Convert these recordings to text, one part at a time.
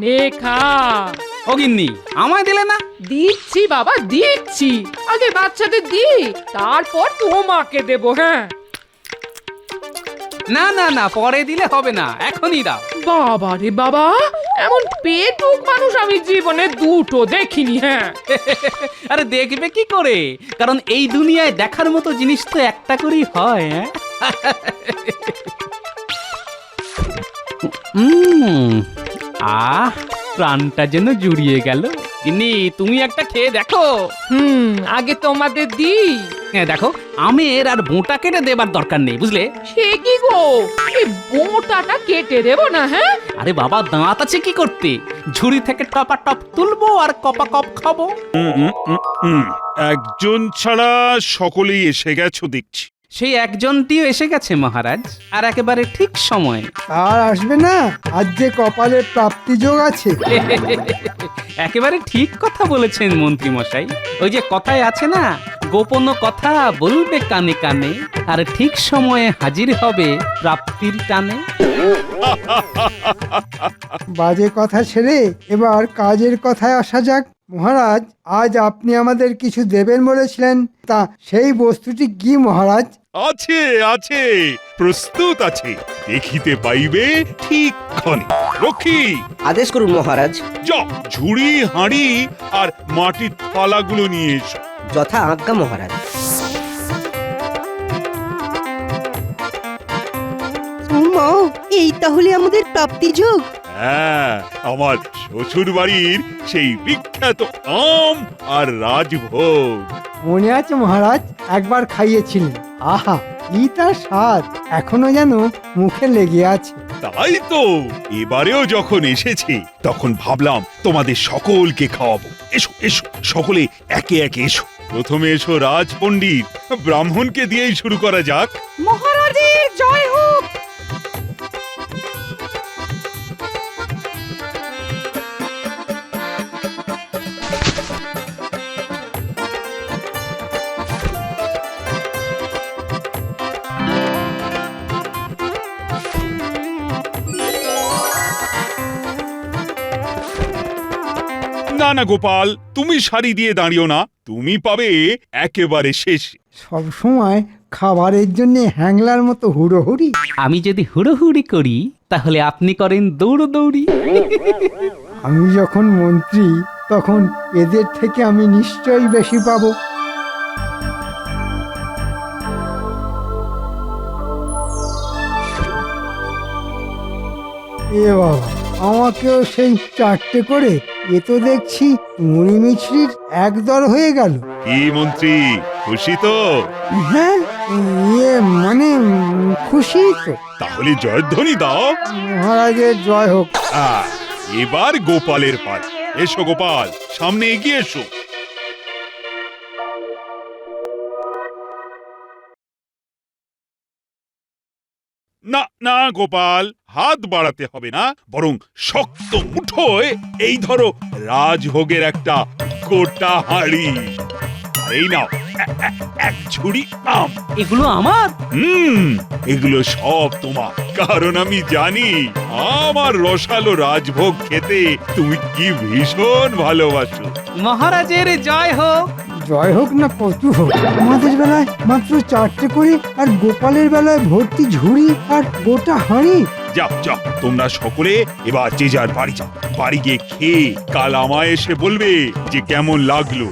নে খা। ও গিন্নি, আমায় দিলে না? দিচ্ছি বাবা, দিচ্ছি। আগে বাচ্চাদের দি, তারপর তোমাকে দেবো। হ্যাঁ, না না না, পরে দিলে হবে না, এখনই দাও। বাবা রে বাবা, এমন পেটুক মানুষ আমি জীবনে দুটো দেখিনি। হ্যাঁ, আরে দেখবে কি করে, কারণ এই দুনিয়ায় দেখার মতো জিনিস তো একটা করেই হয়। আহ, প্রাণটা যেন জুড়িয়ে গেল। গিন্নি, তুমি একটা খেয়ে দেখো। আগে তোমাদের দি। হ্যাঁ দেখো, আমের আর বোঁটা কেটে দেবার দরকার নেই, বুঝলে? সে কি গো, এই বোঁটাটা কেটে দেবো না? হ্যাঁ, আরে বাবা, দাঁত আছে কি করতে? ঝুড়ি থেকে টপা টপ তুলবো আর কপা কপ খাবো। একজন ছাড়া সকলেই এসে গেছো দেখছি। সেই একজনটিও এসে গেছে মহারাজ, আর একেবারে ঠিক সময়। আর আসবে না, আজ যে কপালে প্রাপ্তি যোগ আছে। একেবারে ঠিক কথা বলেছেন মন্ত্রী মশাই। ওই যে কথায় আছে না, গোপন কথা বলবে কানে কানে, আর ঠিক সময়ে হাজির হবে প্রাপ্তির টানে। বাজে কথা ছেড়ে এবার কাজের কথায় আসা যাক। মহারাজ, আজ আপনি আমাদের কিছু দেবেন বলেছিলেন, তা সেই বস্তুটি কি মহারাজ? আছে আছে, প্রস্তুত আছে, দেখিতে পাইবে ঠিক ক্ষণে। রক্ষী, আদেশ করুন মহারাজ। যাও, ঝুড়ি হাঁড়ি আর মাটির থালাগুলো নিয়ে এসো। যথা আজ্ঞা মহারাজ। মা, এই তাহলে আমাদের প্রাপ্তি যোগ। হ্যাঁ, আমার শ্বশুর বাড়ির সেই বিখ্যাত আম আর রাজভোগ। মনে আছে মহারাজ, একবার খাইয়েছিলেন। আহা, কি তার স্বাদ এখনো যেন মুখে লেগে আছে। তাই তো, এবারেও যখন এসেছে তখন ভাবলাম তোমাদের সকলকে খাওয়াবো। এসো এসো, সকলে একে একে এসো। প্রথমে এসো রাজ পণ্ডিত, ব্রাহ্মণকে দিয়েই শুরু করা যাক। মহারাজের জয় হোক। না না গোপাল, তুমি সারি দিয়ে দাঁড়িও না, তুমি পাবে একেবারে শেষে। সব সময় খাবারের জন্য হ্যাংলার মতো হুড়োহুড়ি। আমি যদি হুড়োহুড়ি করি, তাহলে আপনি করেন দৌড়দৌড়ি। আমি যখন মন্ত্রী, তখন এদের থেকে আমি নিশ্চয়ই বেশি পাবো। এ বাবা, আমাকেও সেই চারটে করে। এ তো দেখছি মুড়ি মিছরির একদর হয়ে গেল। কি মন্ত্রী, খুশি তো? হ্যাঁ, ইয়ে মানে খুশি তো। তাহলে জয়ধ্বনি দাও। মহারাজের জয় হোক। এবার গোপালের পালা। এসো গোপাল, সামনে এগিয়ে এসো। না না গোপাল, হাত বাড়াতে হবে না, বরং শক্ত মুঠোয় এই ধরো রাজভোগের একটা গোটা হাঁড়ি। আর এই নাও এক ঝুড়ি আম। এগুলো আমার? এগুলো সব তোমার, কারণ আমি জানি আমার রসালো রাজভোগ খেতে তুমি কি ভীষণ ভালোবাসো। মহারাজের জয় হোক। জয় হোক না কচু হোক, আমাদের বেলায় মাত্র চারটে করে, আর গোপালের বেলায় ভর্তি ঝুড়ি আর গোটা হাঁড়ি। যাও যাও, তোমরা সকলে এবার যে যার বাড়ি যাও। বাড়ি গিয়ে খেয়ে কাল আমায় এসে বলবে যে কেমন লাগলো।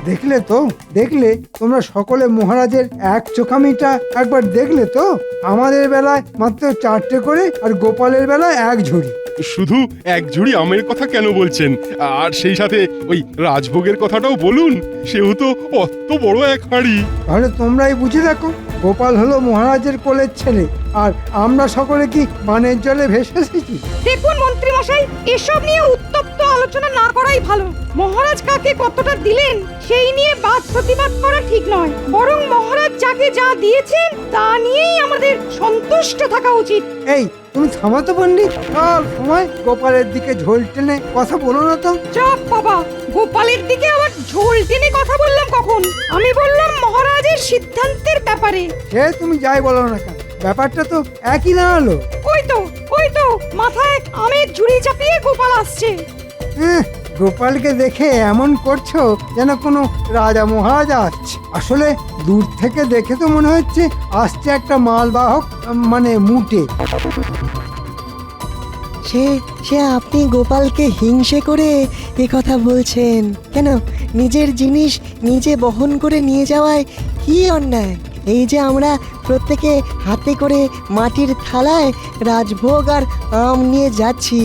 দেখলে তো, দেখলে তোমরা সকলে মহারাজের এক চোখামিটা একবার দেখলে তো? আমাদের বেলায় মাত্র চারটে করে, আর গোপালের বেলায় এক ঝুড়ি। শুধু এক ঝুড়ি আমের কথা কেন বলছেন? আর সেই সাথে ওই রাজভোগের কথাটাও বলুন, সেও তো অত বড় এক হাঁড়ি। তাহলে তোমরাই বুঝে দেখো, গোপাল হলো মহারাজের কোলের ছেলে, আর আমরা সকলে কি বানের জলে ভেসে এসেছি? দেখুন মন্ত্রী মশাই, এসব নিয়ে উত্তপ্ত আলোচনা না করাই ভালো। মহারাজ কাকে কতটা দিলেন সেই নিয়ে বাদ প্রতিবাদ করা ঠিক নয়, বরং মহারাজ যাকে যা দিয়েছেন তা নিয়েই আমাদের সন্তুষ্ট থাকা উচিত। এই, তুমি থামাতো পণ্ডিত, সব সময় গোপালের দিকে ঝোল টেনে কথা বলো না তো। চাপ বাবা, গোপালের দিকে আবার ঝোল টেনে কথা বললাম কখন? আমি বললাম মহারাজের সিদ্ধান্তের ব্যাপারে। সে তুমি যাই বলো না কেন, ব্যাপারটা তো একই দাঁড়ালো। ওই তো মাথায় আমের ঝুড়ি চাপিয়ে গোপাল আসছে। গোপালকে দেখে এমন করছো যেন কোনো রাজা মহারাজা আসছে। আসলে দূর থেকে দেখে তো মনে হচ্ছে আসছে একটা মালবাহক, মানে মুটে। সে আপনি গোপালকে হিংসে করে এ কথা বলছেন কেন? নিজের জিনিস নিজে বহন করে নিয়ে যাওয়ায় কি অন্যায়? এই যে আমরা প্রত্যেকে হাতে করে মাটির থালায় রাজভোগ আর আম নিয়ে যাচ্ছি,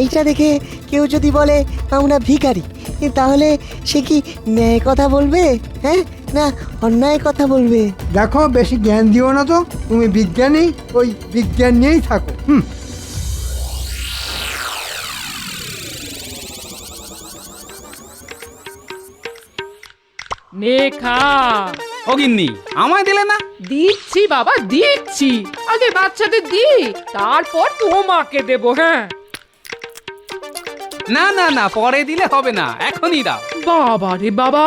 এইটা দেখে কেউ যদি বলে আমরা ভিখারি, তাহলে সে কি ন্যায় কথা বলবে, হ্যাঁ, না অন্যায় কথা বলবে? দেখো, বেশি জ্ঞান দিও না তো। তুমি বিজ্ঞানী, ওই বিজ্ঞান নিয়েই থাকো। নে খা। ও গিন্নি, আমায় দিলে না? দিচ্ছি বাবা, দিচ্ছি। আগে বাচ্চাদের দি, তারপর তোমাকে দেবো। হ্যাঁ, না না না, পরে দিলে হবে না, এখনই দাও। বাবা রে বাবা,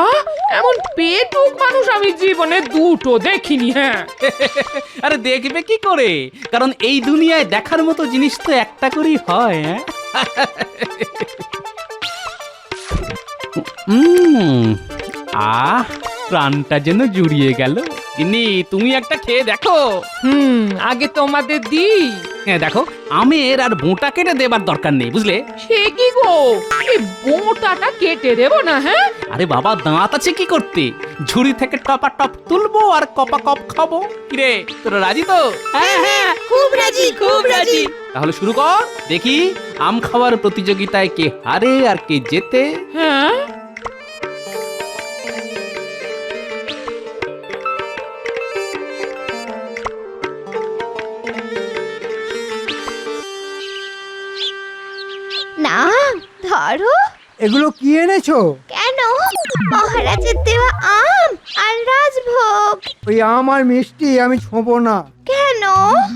এমন পেটুক মানুষ আমি জীবনে দুটো দেখিনি। হ্যাঁ, আরে দেখবে কি করে, কারণ এই দুনিয়ায় দেখার মতো জিনিস তো একটা করেই হয়। আহ, প্রাণটা যেন জুড়িয়ে গেল। গিন্নি, তুমি একটা খেয়ে দেখো। আগে তোমাদের দি। হ্যাঁ দেখো, আমের আর বোঁটা কেটে দেবার দরকার নেই, বুঝলে? সে কি গো, এই বোঁটাটা কেটে দেবো না? হ্যাঁ, আরে বাবা, দাঁত আছে কি করতে? ঝুড়ি থেকে টপা টপ তুলবো আর কপা কপ খাবো। কিরে, তোরা রাজি তো? হ্যাঁ, খুব রাজি, খুব রাজি। তাহলে শুরু কর, দেখি আম খাওয়ার প্রতিযোগিতায় কে হারে আর কে জেতে। হ্যাঁ, না ধরো। এগুলো কি এনেছো? কেন? মহারাজের দেওয়া আম আর রাজভোগ। ওই আম আর মিষ্টি আমি ছোঁবো না। কেন?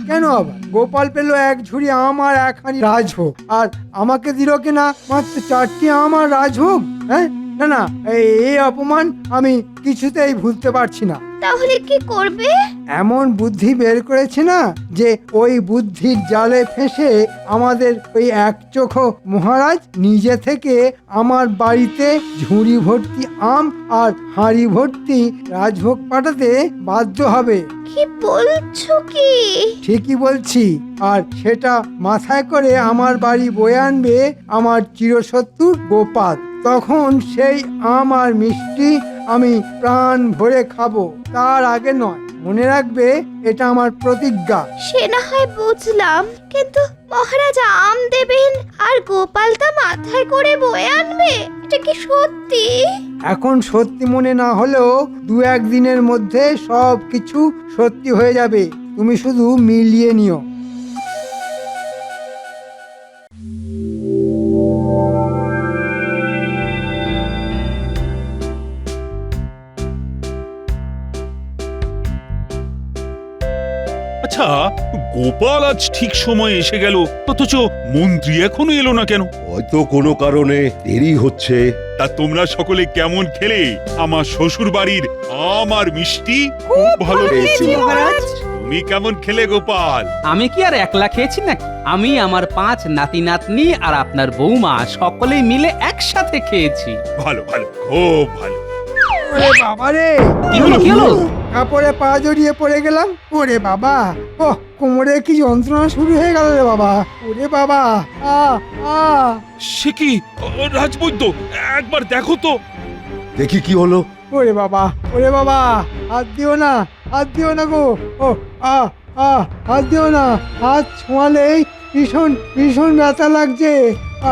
কেন আবার? গোপাল পেলো এক ঝুড়ি আম আর এক হাঁড়ি রাজভোগ, আর আমাকে দিল কিনা মাত্র 4টি আম আর রাজভোগ। হ্যাঁ, না না, এই অপমান আমি কিছুতেই ভুলতে পারছি না। তাহলে কি করবে? এমন বুদ্ধি বের করেছে না, যে ওই বুদ্ধির জালে ফেঁসে আমাদের ওই একচোখো মহারাজ নিজে থেকে আমার বাড়িতে ঝুড়ি ভর্তি আম আর হাঁড়ি ভর্তি রাজভোগ পাঠাতে বাধ্য হবে। কি বলছো কি? ঠিকই বলছি। আর সেটা মাথায় করে আমার বাড়ি বয়ে আনবে আমার চিরশত্রু গোপাল। তখন সেই আম আর মিষ্টি আমি প্রাণ ভরে খাবো, তার আগে নয়। মনে রাখবে, এটা আমার প্রতিজ্ঞা। সে না হয় বুঝলাম, কিন্তু মহারাজ আম দেবেন আর গোপাল তা মাথায় করে বয়ে আনবে, এটা কি সত্যি? এখন সত্যি মনে না হলেও 2-1 দিনের মধ্যে সব কিছু সত্যি হয়ে যাবে। তুমি শুধু মিলিয়ে নিও। আচ্ছা, গোপাল আজ ঠিক সময় এসে গেল, অথচ মন্ত্রী এখনো এলো না কেন? হয়তো কোনো কারণে দেরি হচ্ছে। তা তোমরা সকলে কেমন খেলে আমার শ্বশুর বাড়ির আম আর মিষ্টি? খুব ভালো পেয়েছি মহারাজ। তুমি কেমন খেলে গোপাল? আমি কি আর একলা খেয়েছি নাকি? আমি, আমার 5 নাতি নাতনি আর আপনার বৌমা সকলেই মিলে একসাথে খেয়েছি। ভালো ভালো, খুব ভালো। ওরে বাবা রে! কি হলো, কি হলো? কাপড়ে পা জড়িয়ে পড়ে গেলাম। ওরে বাবা, ও কোমরে কি যন্ত্রণা শুরু হয়ে গেল রে বাবা। ওরে বাবা, আ আ সে কি রাজবৈদ্য, একবার দেখো তো। দেখি কি হলো। ওরে বাবা, ওরে বাবা, হাত দিও না, হাত দিও না গো। ও আ আ হাত দিও না, হাত ছোঁয়ালেই ভীষণ ভীষণ ব্যথা লাগছে।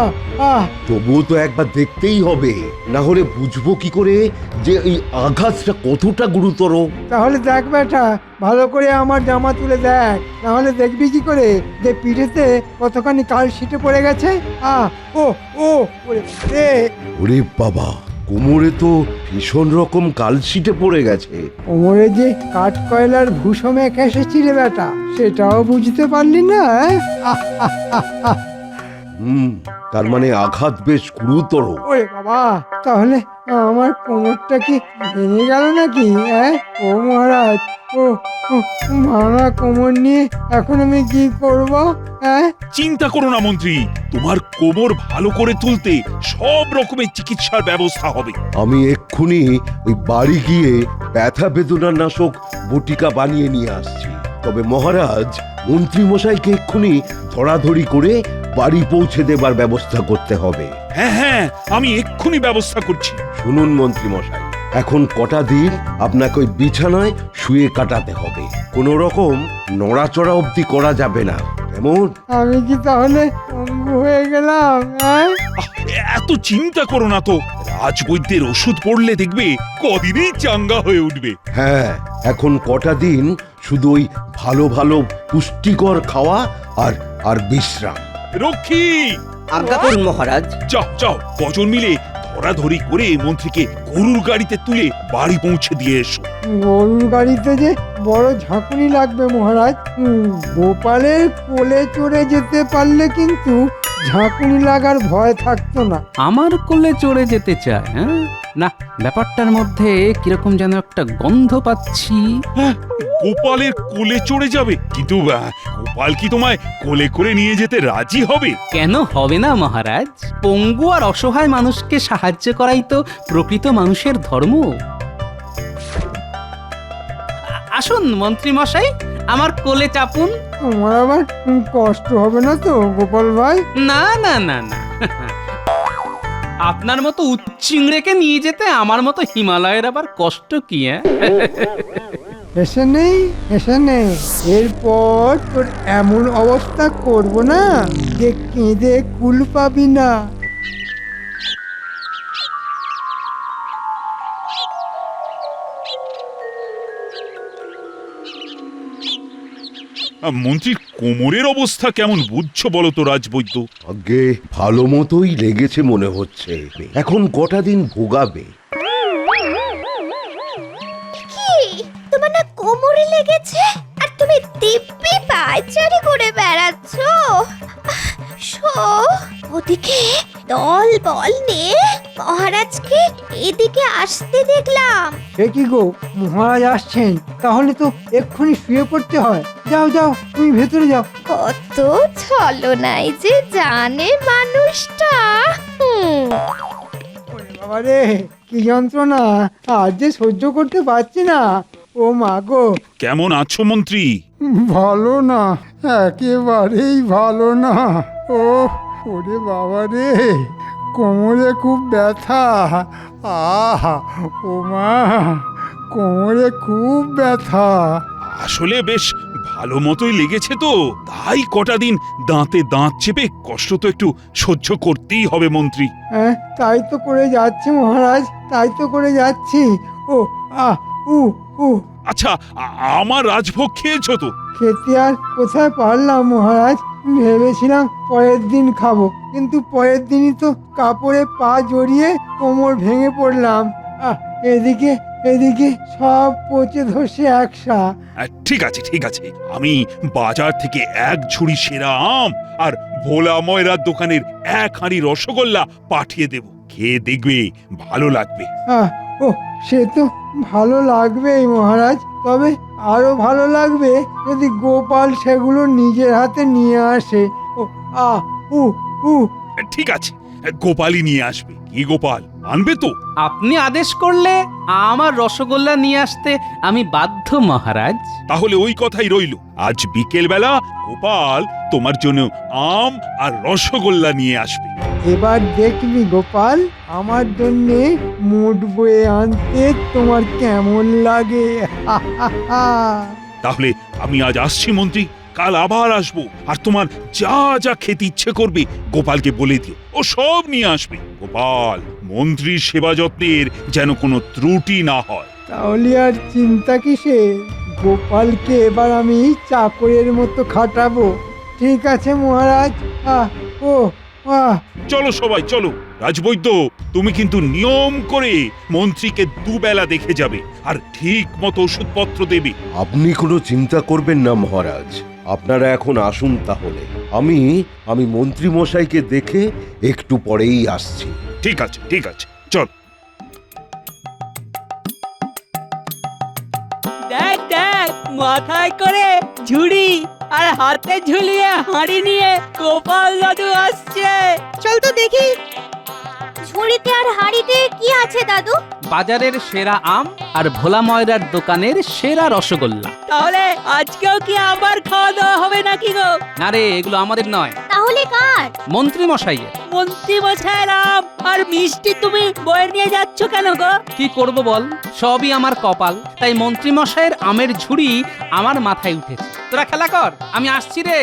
আ আ তবুও তো একবার দেখতেই হবে, না হলে বুঝবো কি করে যে এই আঘাতটা কতটা গুরুতর। তাহলে দেখ বেটা, ভালো করে আমার জামা তুলে দেখ, না হলে দেখবি কি করে যে পিঠেতে কতখানি কাল ছিটে পড়ে গেছে। আ ও ও ওরে রে! ওরে বাবা, কোমরে তো ভীষণ রকম কালশিটে পড়ে গেছে। কোমরে যে কাঠ কয়লার ভূষো মেখে এসেছি রে বেটা, সেটাও বুঝতে পারলি না? হুম, তার মানে আঘাত বেশ গুরুতর। ওরে বাবা, তাহলে আমার কোমরটা কি ভেঙে গেল নাকি? ও মহারাজ, ও ও, ভাঙা কোমর নিয়ে এখন আমি কি করব? চিন্তা করো না মন্ত্রী, তোমার কোমর ভালো করে তুলতে সব রকমের চিকিৎসার ব্যবস্থা হবে। আমি এক্ষুনি ওই বাড়ি গিয়ে ব্যথা বেদনা নাশক বটিকা বানিয়ে নিয়ে আসছি। তবে মহারাজ, মন্ত্রী মশাইকে এক্ষুনি ধরাধরি করে বাড়ি পৌঁছে দেবার ব্যবস্থা করতে হবে। হ্যাঁ হ্যাঁ, আমি এক্ষুনি ব্যবস্থা করছি। শুনুন মন্ত্রী মশাই, এখন কটা দিন আপনাকে ওই বিছানায় শুয়ে কাটাতে হবে। কোনো রকম নড়াচড়া অবধি করা যাবে না, কেমন? আমি কি তাহলে পঙ্গু হয়ে গেলাম? এত চিন্তা করো না তো, রাজবৈদ্যের ওষুধ পড়লে দেখবে কদিনেই চাঙ্গা হয়ে উঠবে। হ্যাঁ, এখন কটা দিন শুধু ওই ভালো ভালো পুষ্টিকর খাওয়া আর আর বিশ্রাম। রক্ষী, আজ্ঞা করুন মহারাজ। যাও যাও, কজন মিলে ধরাধরি করে মন্ত্রীকে গরুর গাড়িতে তুলে বাড়ি পৌঁছে দিয়ে এসো। গরুর গাড়িতে যে বড় ঝাঁকুনি লাগবে মহারাজ। গোপালের কোলে চড়ে যেতে পারলে কিন্তু ঝাঁকুনি লাগার ভয় থাকতো না। আমার কোলে চড়ে যেতে চায়? হ্যাঁ, না, ব্যাপারটার মধ্যে কিরকম যেন একটা গন্ধ পাচ্ছি। হ্যাঁ, গোপালের কোলে চড়ে যাবে? কিন্তু গোপাল কি তোমায় কোলে করে নিয়ে যেতে রাজি হবে? কেন হবে না মহারাজ? পঙ্গু আর অসহায় মানুষকে সাহায্য করাই তো প্রকৃত মানুষের ধর্ম। আসুন মন্ত্রী মশাই, আমার কোলে চাপুন। তোমার আবার কষ্ট হবে না তো গোপাল ভাই? না না না না, আপনার মতো উচ্চিংড়েকে নিয়ে যেতে আমার মতো হিমালয়ের আবার কষ্ট কি? এসে নেই, এসে নেই। এরপর তোর এমন অবস্থা করব না যে কেঁদে কুল পাবি না। মন্ত্রীর কোমরের অবস্থা কেমন বুঝছো বলো তো রাজবৈদ্য? আগে ভালো মতোই লেগেছে মনে হচ্ছে, এখন কটা দিন ভোগাবে। কি তোমার না কোমরে লেগেছে আর তুমি দিব্যি পায়চারি করে বেড়াচ্ছ? ওদিকে দল বল নিয়ে মহারাজকে এদিকে আসতে দেখলাম। সে কি গো, মহারাজ আসছেন? তাহলে তো এক্ষুনি শুয়ে পড়তে হয়। যাও যাও, তুমি ভেতরে যাও। কত ছলনাই যে জানে মানুষটা। ওরে বাবা রে, কি যন্ত্রণা! আজ যে সহ্য করতে পারছি না। ও মা গো! কেমন আছো মন্ত্রী? ভালো না, একেবারেই ভালো না। ও ওরে বাবা রে, কোমরে খুব ব্যথা। আহা, ও মা, কোমরে খুব ব্যথা। আসলে বেশ ভালো মতোই লেগেছে তো, তাই কটা দিন দাঁতে দাঁত চেপে কষ্ট তো একটু সহ্য করতেই হবে মন্ত্রী। তাই তো করে যাচ্ছি মহারাজ, তাই তো করে যাচ্ছি। ও আহ উ উ আচ্ছা, আমার রাজভোগ খেয়েছো তো? খেতে আর কোথায় পারলাম মহারাজ, ভেবেছিলাম পরের দিন খাবো, কিন্তু পরের দিনই তো কাপড়ে পা জড়িয়ে কোমর ভেঙে পড়লাম। এদিকে এদিকে সব পচে ধসে একসা। ঠিক আছে ঠিক আছে, আমি বাজার থেকে এক ঝুড়ি সেরা আম আর ভোলা ময়রার দোকানের এক হাঁড়ি রসগোল্লা পাঠিয়ে দেব, খেয়ে দেখবে ভালো লাগবে। ও সে তো ভালো লাগবেই মহারাজ, তবে আরো ভালো লাগবে যদি গোপাল সেগুলো নিজের হাতে নিয়ে আসে। ও উ উ ঠিক আছে, গোপালই নিয়ে আসবে। কি গোপাল আনবে তো? আপনি আদেশ করলে আমার রসগোল্লা নিয়ে আসতে আমি বাধ্য মহারাজ। তাহলে ওই কথাই রইল, আজ বিকেল বেলা গোপাল তোমার জন্য আম আর রসগোল্লা নিয়ে আসবে। এবার দেখবি গোপাল, আমার জন্যে মুড বয়ে আনতে তোমার কেমন লাগে। তাহলে আমি আজ আসছি মন্ত্রী, কাল আবার আসবো, আর তোমার যা যা খেতে ইচ্ছে করবে গোপালকে বলে দিও, ও সব নিয়ে আসবে। গোপাল, মন্ত্রীর সেবা যত্নের যেন কোনো ত্রুটি না হয়। তাহলে আর চিন্তা কিসে, গোপালকে এবার আমি চাকরের মতো খাটাবো। ঠিক আছে মহারাজ। চলো সবাই চলো। রাজবৈদ্য, তুমি কিন্তু নিয়ম করে মন্ত্রীকে দুবেলা দেখে যাবে আর ঠিক মতো ওষুধপত্র দেবে। আপনি কোনো চিন্তা করবেন না মহারাজ, আপনারা এখন আসুন তাহলে। আমি মন্ত্রী মশাইকে দেখে একটু পরেই আসছি। ঠিক আছে, ঠিক আছে, চল। দেখ দেখ, মাথায় করে ঝুড়ি আর হাতে ঝুলিয়ে হাঁড়ি নিয়ে গোপাল দাদু আসছে। চল তো দেখি। ঝুড়িতে আর হাঁড়িতে কি আছে দাদু? বাজারের সেরা আম আর ভোলা ময়রার দোকানের সেরা রসগোল্লা। তাহলে আজকেও কি আবার খাওয়া দাওয়া হবে নাকি গো? না রে, এগুলো আমাদের নয়, তাহলে কার? মন্ত্রী মশাইয়ের। মন্ত্রী মশাইয়ের আম আর মিষ্টি তুমি বয়ে নিয়ে যাচ্ছ কেন গো? কি করব বল, সবই আমার কপাল। তাই মন্ত্রী মশাইয়ের আমের ঝুড়ি আমার মাথায় উঠেছে। তোরা খেলা কর, আমি আসছি রে।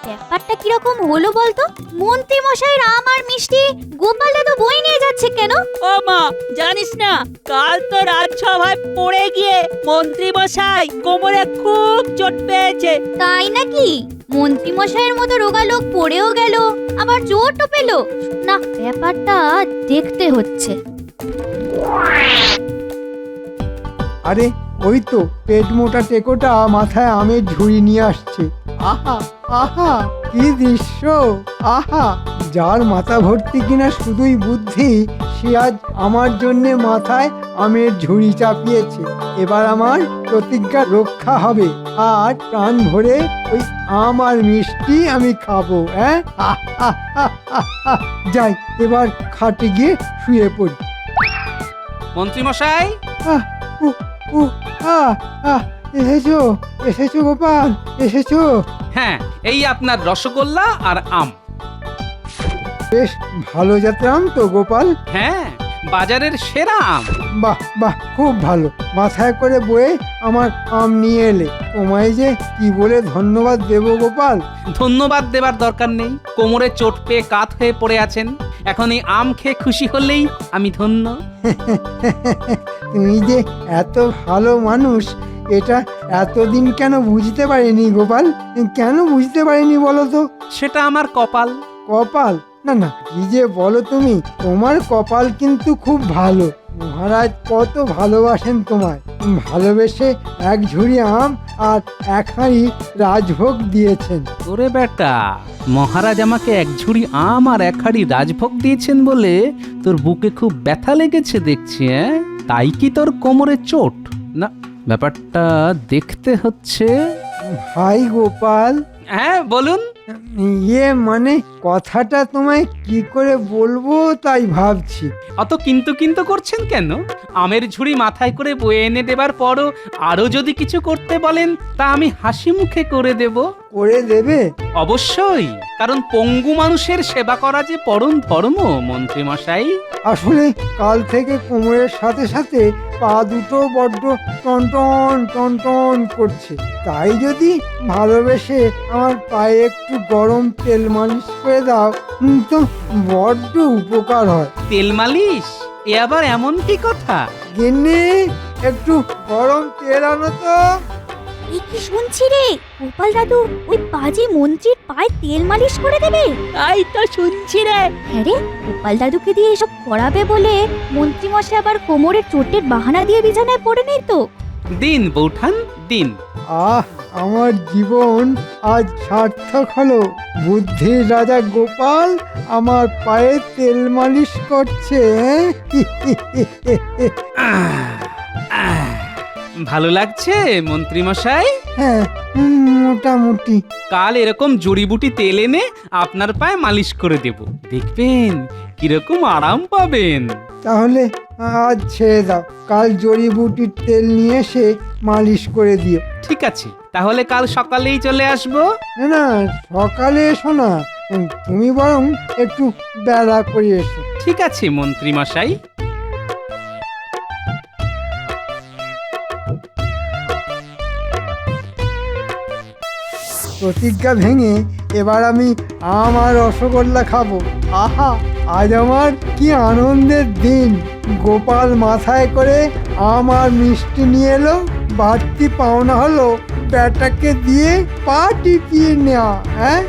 ব্যাপারটা কিরকম হলো বলতো? মন্ত্রী মশাইয়ের আম আর মিষ্টি গোপাল দাদু বই নিয়ে যাচ্ছে কেন? ও মা, জানিস না কাল তো রাজসভায় পড়ে গিয়ে মন্ত্রী মশাই কোমরে খুব চোট পেয়েছে। তাই নাকি? মন্ত্রী মশাইয়ের মতো রোগা লোক পড়েও গেল, আবার চোটও পেল। না, ব্যাপারটা দেখতে হচ্ছে। আরে ওই তো পেট মোটা টেকোটা মাথায় আমের ঝুড়ি নিয়ে আসছে। আহা আহা, কি দৃশ্য! আহা, যার মাথা ভর্তি কিনা শুধুই বুদ্ধি, সে আজ আমার জন্যে মাথায় আমের ঝুড়ি চাপিয়েছে। এবার আমার প্রতিজ্ঞা রক্ষা হবে, আর প্রাণ ভরে ওই আম আর মিষ্টি আমি খাবো। হ্যাঁ, যাই এবার খাটে গিয়ে শুয়ে পড়ি। মন্ত্রী মশাই, আহ, উহ, উহ, আহ, আহ, এসেছো এসেছো গোপাল, এসেছো। হ্যাঁ, এই আপনার রসগোল্লা আর আম। বেশ ভালো জাতের আম তো গোপাল? হ্যাঁ, বাজারের সেরা আম। বাহ বাহ, খুব ভালো। মাথায় করে বয়ে আমার আম নিয়ে এলে। তোমায় যে কি বলে ধন্যবাদ দেব গোপাল। ধন্যবাদ দেবার দরকার নেই, কোমরে চোট পেয়ে কাত হয়ে পড়ে আছেন। এখন এই আম খেয়ে খুশি হলেই আমি ধন্য। তুমি যে এত ভালো মানুষ, এটা এতদিন কেন বুঝতে পারিনি গোপাল? কেন বুঝতে পারিনি বলো তো? সেটা আমার কপাল। কপাল? না না, কি যে বলো তুমি, তোমার কপাল কিন্তু খুব ভালো। মহারাজ কত ভালোবাসেন তোমায়। ভালোবেসে এক ঝুড়ি আম আর এক হাঁড়ি রাজভোগ দিয়েছেন। ওরে বেটা, মহারাজ আমাকে এক ঝুড়ি আম আর এক হাঁড়ি রাজভোগ দিয়েছেন বলে তোর বুকে খুব ব্যথা লেগেছে দেখছি। হ্যাঁ, তাই কি তোর কোমরে চোট? না, ব্যাপারটা দেখতে হচ্ছে। ভাই গোপাল, হ্যাঁ বলুন। ইয়ে মানে কথাটা তোমায় কি করে বলবো তাই ভাবছি। অত কিন্তু কিন্তু করছেন কেন? আমের ঝুড়ি মাথায় করে বয়ে এনে দেবার পরও আরো যদি কিছু করতে বলেন তা আমি হাসি মুখে করে দেব। করে দেবে? অবশ্যই, কারণ পঙ্গু মানুষের সেবা করা যে পরম ধর্ম মন্ত্রী মশাই। আসলে কাল থেকে কোমরের সাথে সাথে পা দুটো বড্ড টনটন টনটন করছে। তাই যদি ভালোবেসে আমার পায়ে একটু গরম তেল মালিশ করে দাও তো বড্ড উপকার হয়। তেল মালিশ? এ আবার এমন কি কথা? গিন্নি, একটু গরম তেল আনো তো। এই কি শুনছি রে, গোপাল দাদু ওই বাজি মন্ত্রীর পায়ে তেল মালিশ করে দেবে? তাই তো শুনছি রে। হ্যাঁ রে, গোপাল দাদুকে দিয়ে এসব করাবে বলে মন্ত্রী মশাই আবার কোমরের চোটের বাহানা দিয়ে বিছানায় পড়ে নেই তো? দিন বৌঠান দিন। আহ, আমার জীবন আজ সার্থক হলো। বুদ্ধির রাজা গোপাল আমার পায়ে তেল মালিশ করছে। ভালো লাগছে মন্ত্রী মশাই? হ্যাঁ, মোটামুটি। কাল এরকম জড়িবুটি তেল এনে আপনার পায়ে মালিশ করে দেব, দেখবেন কিরকম আরাম পাবেন। তাহলে আজ ছেড়ে দাও, কাল জড়িবুটির তেল নিয়ে এসে মালিশ করে দিও। ঠিক আছে, তাহলে কাল সকালেই চলে আসবো। না না, সকালে এসো না, তুমি বরং একটু বেলা করে এসো। ঠিক আছে মন্ত্রী মশাই। প্রতিজ্ঞা ভেঙে এবার আমি আম আর রসগোল্লা খাবো। আহা, আজ আমার কি আনন্দের দিন। গোপাল মাথায় করে আম আর মিষ্টি নিয়ে এলো, বাড়তি পাওনা হলো ব্যাটাকে দিয়ে পা টিপিয়ে নেওয়া। হ্যাঁ,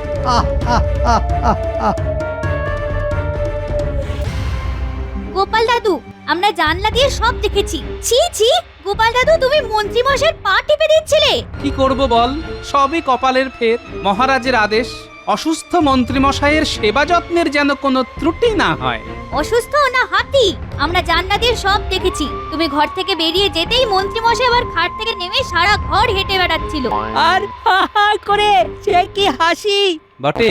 গোপাল দাদু, আমরা জানলা দিয়ে সব দেখেছি। ছি ছি, গোপাল দাদু তুমি মন্ত্রী মশাইয়ের পা টিপে দিচ্ছিলে। কি করব বল, সবই কপালের ফের। মহারাজের আদেশ, অসুস্থ মন্ত্রীমশাইয়ের সেবা যত্নের যেন কোনো ত্রুটি না হয়। অসুস্থ না হাতি? আমরা জান্নাতের সব দেখেছি। তুমি ঘর থেকে বেরিয়ে যেতেই মন্ত্রী মশাই আবার খাট থেকে নেমে সারা ঘর হেঁটে বেড়াচ্ছিল। আর হা হা করে সে কি হাসি! বটে,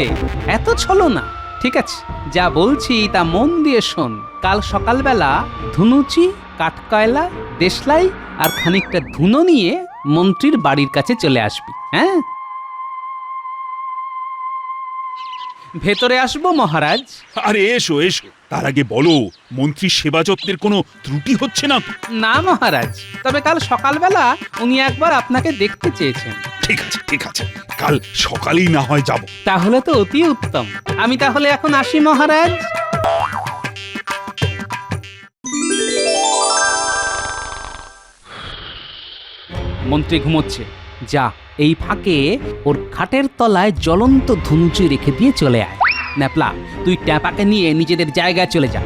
এত ছলো না। ঠিক আছে, যা বলছি তা মন দিয়ে শোন। কাল সকালবেলা ধুনুচি, কাঠকয়লা, দেশলাই আর খানিকটা ধুনো নিয়ে মন্ত্রীর বাড়ির কাছে চলে আসবি। হ্যাঁ, ভেতরে আসবো মহারাজ? আরে এসো এসো, তার আগে বলো মন্ত্রীর সেবা যত্নের কোনো ত্রুটি হচ্ছে না তো? না মহারাজ, তবে কাল সকালবেলা উনি একবার আপনাকে দেখতে চেয়েছেন। ঠিক আছে ঠিক আছে, কাল সকালেই না হয় যাব। তাহলে তো অতি উত্তম। আমি তাহলে এখন আসি মহারাজ। মন্ত্রী ঘুমোচ্ছে, যা এই ফাঁকে ওর খাটের তলায় জ্বলন্ত ধুনুচি রেখে দিয়ে চলে আয়। ন্যাপলা, তুই ট্যাপাকে নিয়ে নিজেদের জায়গায় চলে যা।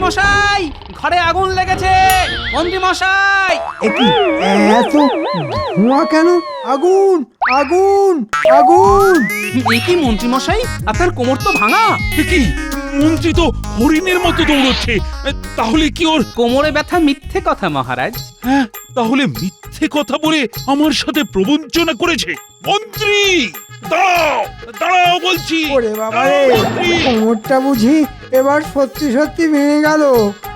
মশাই, ঘরে আগুন লেগেছে! মন্ত্রী মশাই! একই এত ধোঁয়া কেন? আগুন আগুন আগুন! এ কি মন্ত্রী মশাই, আপনার কোমর তো ভাঙা। এ কি, মন্ত্রী তো হরিণের মতো দৌড়চ্ছে। তাহলে কি ওর কোমরে ব্যথা মিথ্যে কথা মহারাজ। হ্যাঁ, তাহলে মিথ্যে কথা বলে আমার সাথে প্রবঞ্চনা করেছে। মন্ত্রী দাঁড়াও, দাঁড়াও বলছি। ওরে বাবা রে, মন্ত্রী, কোমরটা বুঝি এবার সত্যি সত্যি ভেঙে গেল।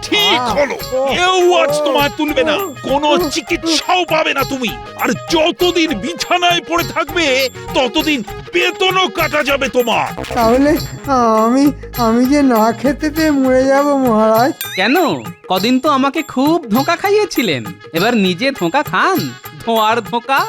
ঠিক হলো, কেউ আজ তোমায় তুলবে না, কোনো চিকিৎসাও পাবে না তুমি। আর যতদিন বিছানায় পড়ে থাকবে ততদিন বেতনও কাটা যাবে তোমার। তাহলে আমি আমি যে না খেতে পেয়ে মরে যাব মহারাজ। কেন? কদিন তো আমাকে খুব ধোঁকা খাইয়েছিলেন, এবার নিজে ধোঁকা খান। ধোঁয়ার ধোঁকা।